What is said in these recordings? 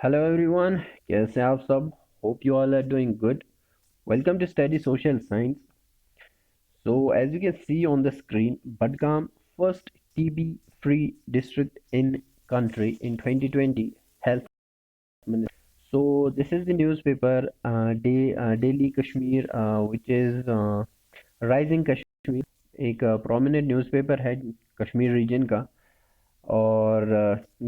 Hello everyone, कैसे हैं आप सब? Hope you all are doing good. Welcome to Study Social Science. So as you can see on the screen, BUDGAM first TB-free district in country in 2020 health minister. So this is the newspaper Daily Kashmir, which is Rising Kashmir, एक prominent newspaper है Kashmir reason का। और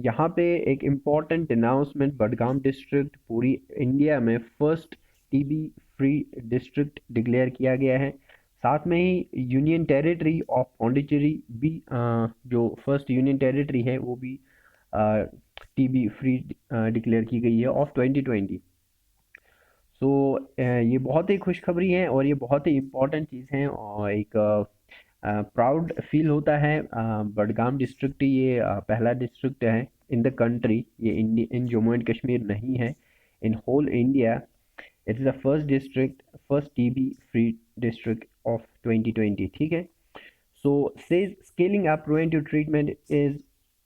यहाँ पे एक important announcement, Budgam district पूरी India में first TB free district declare किया गया है। साथ में ही यूनियन टेरिटरी ऑफ पौंडीचेरी भी जो फर्स्ट यूनियन टेरिटरी है वो भी टीबी फ्री डिक्लेयर की गई है ऑफ 2020। सो ये बहुत ही खुशखबरी है और ये बहुत ही इम्पोर्टेंट चीज़ है और एक प्राउड फील होता है। बडगाम डिस्ट्रिक्ट ये पहला डिस्ट्रिक्ट है इन द कंट्री, ये इन जम्मू एंड कश्मीर नहीं है, in whole India it's the first district, first TB free district of 2020। ठीक है। So says scaling up preventive treatment is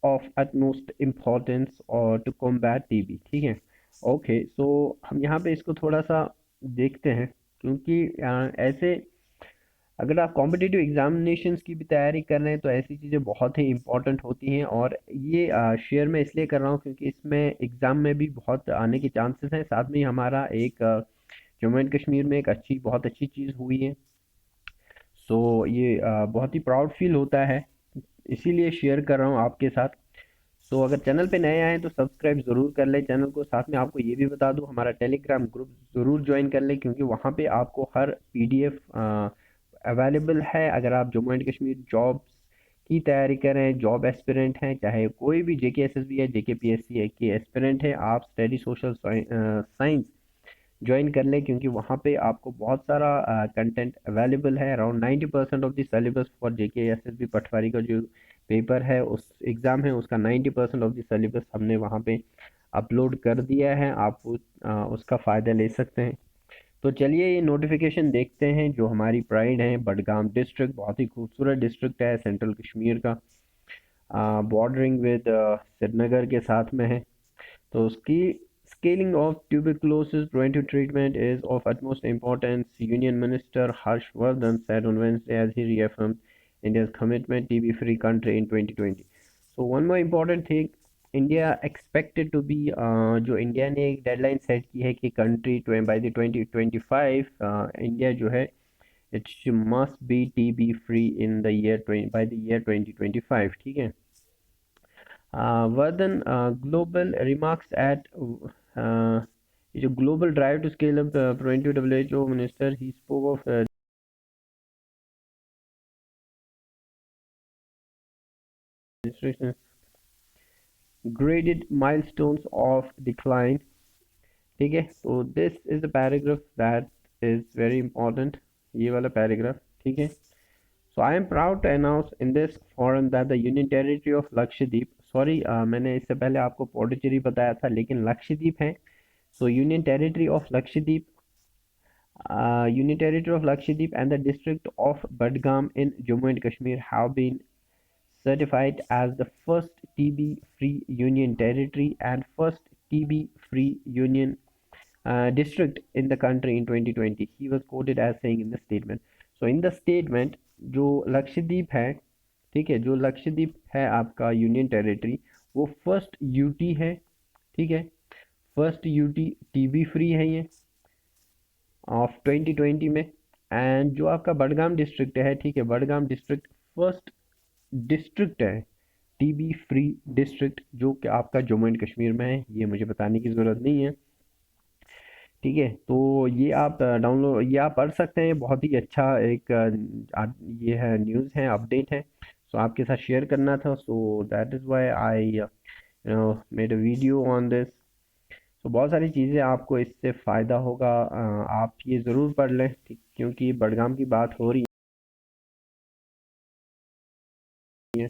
of utmost importance or to combat TB। ठीक है। ओके, सो हम यहाँ पे इसको थोड़ा सा देखते हैं क्योंकि ऐसे अगर आप कॉम्पिटिटिव एग्जामिनेशंस की भी तैयारी कर रहे हैं तो ऐसी चीज़ें बहुत ही इंपॉर्टेंट होती हैं। और ये शेयर मैं इसलिए कर रहा हूँ क्योंकि इसमें एग्ज़ाम में भी बहुत आने के चांसेस हैं। साथ में ही हमारा एक जम्मू एंड कश्मीर में एक बहुत अच्छी चीज़ हुई है। सो ये बहुत ही प्राउड फील होता है, इसीलिए शेयर कर रहा हूँ आपके साथ। सो अगर चैनल पे नए आए तो सब्सक्राइब ज़रूर कर लें चैनल को। साथ में आपको ये भी बता दूँ, हमारा टेलीग्राम ग्रुप ज़रूर ज्वाइन कर लें क्योंकि वहाँ पे आपको हर पीडीएफ अवेलेबल है। अगर आप जम्मू एंड कश्मीर जॉब्स की तैयारी कर रहे हैं, जॉब एस्पिरेंट हैं, चाहे कोई भी जेकेएसएसबी है, जेकेपीएससी है की एस्पिरेंट है, आप स्टडी सोशल साइंस ज्वाइन कर लें क्योंकि वहाँ पे आपको बहुत सारा कंटेंट अवेलेबल है। Around 90% of the syllabus for JKSSB patwari का जो पेपर है, उस एग्ज़ाम है, उसका 90% ऑफ द सिलेबस हमने वहाँ पे अपलोड कर दिया है। आप उसका फ़ायदा ले सकते हैं। तो चलिए ये नोटिफिकेशन देखते हैं। जो हमारी प्राइड है बडगाम डिस्ट्रिक्ट, बहुत ही खूबसूरत डिस्ट्रिक्ट है, सेंट्रल कश्मीर का, बॉर्डरिंग विद श्रीनगर के साथ में है। तो उसकी scaling of tuberculosis preventive treatment is of utmost importance, Union Minister Harshvardhan said on Wednesday as he reaffirmed India's commitment TB-free country in 2020. So one more important thing, India expected to be जो India ने एक deadline set की है कि country by the 2025 India जो है it must be TB free in the year by the year 2025। ठीक है। Vardhan global remarks at जो global drive to scale up preventive WHO minister, he spoke of graded milestones of decline। ठीक है। तो this is the paragraph that is very important, ये वाला paragraph. ठीक है। So I am proud to announce in this forum that the Union Territory of Lakshadweep, sorry मैंने इससे पहले आपको पौंडीचेरी बताया था लेकिन लक्षद्वीप है। So Union Territory of Lakshadweep, Union Territory of Lakshadweep and the district of Budgam in Jammu and Kashmir have been certified as the first TB-free Union Territory and first TB-free Union district in the country in 2020, he was quoted as saying in the statement। So in the statement, जो लक्षद्वीप है, ठीक है, जो लक्षद्वीप है आपका union territory, वो first UT है। ठीक है। फर्स्ट यूटी टीबी फ्री है ये ऑफ 2020 में। एंड जो आपका बडगाम डिस्ट्रिक्ट है, ठीक है, बडगाम डिस्ट्रिक्ट फर्स्ट डिस्ट्रिक्ट है टीबी फ्री डिस्ट्रिक्ट जो कि आपका जम्मू एंड कश्मीर में है। ये मुझे बताने की ज़रूरत नहीं है। ठीक है। तो ये आप डाउनलोड, ये आप पढ़ सकते हैं। बहुत ही अच्छा एक ये है, न्यूज़ है, अपडेट है। सो आपके साथ शेयर करना था। So that is why I made a video on this. So बहुत सारी चीज़ें आपको इससे फ़ायदा होगा। आप ये ज़रूर पढ़ लें, ठीक, क्योंकि बडगाम की बात हो रही है।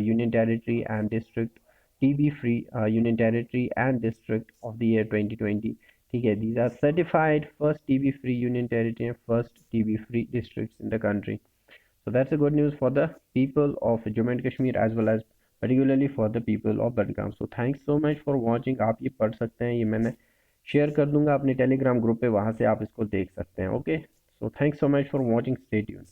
Union territory and district TB free union territory and district of the year 2020। ठीक है। These are certified first TB free union territory and first TB free districts in the country. So that's a good news for the people of Jammu and Kashmir as well as particularly for the people of Budgam. So thanks so much for watching. आप ये पढ़ सकते हैं, ये मैंने share कर दूंगा अपने टेलीग्राम ग्रुप पे, वहां से आप इसको देख सकते हैं. Okay, so thanks so much for watching. Stay tuned.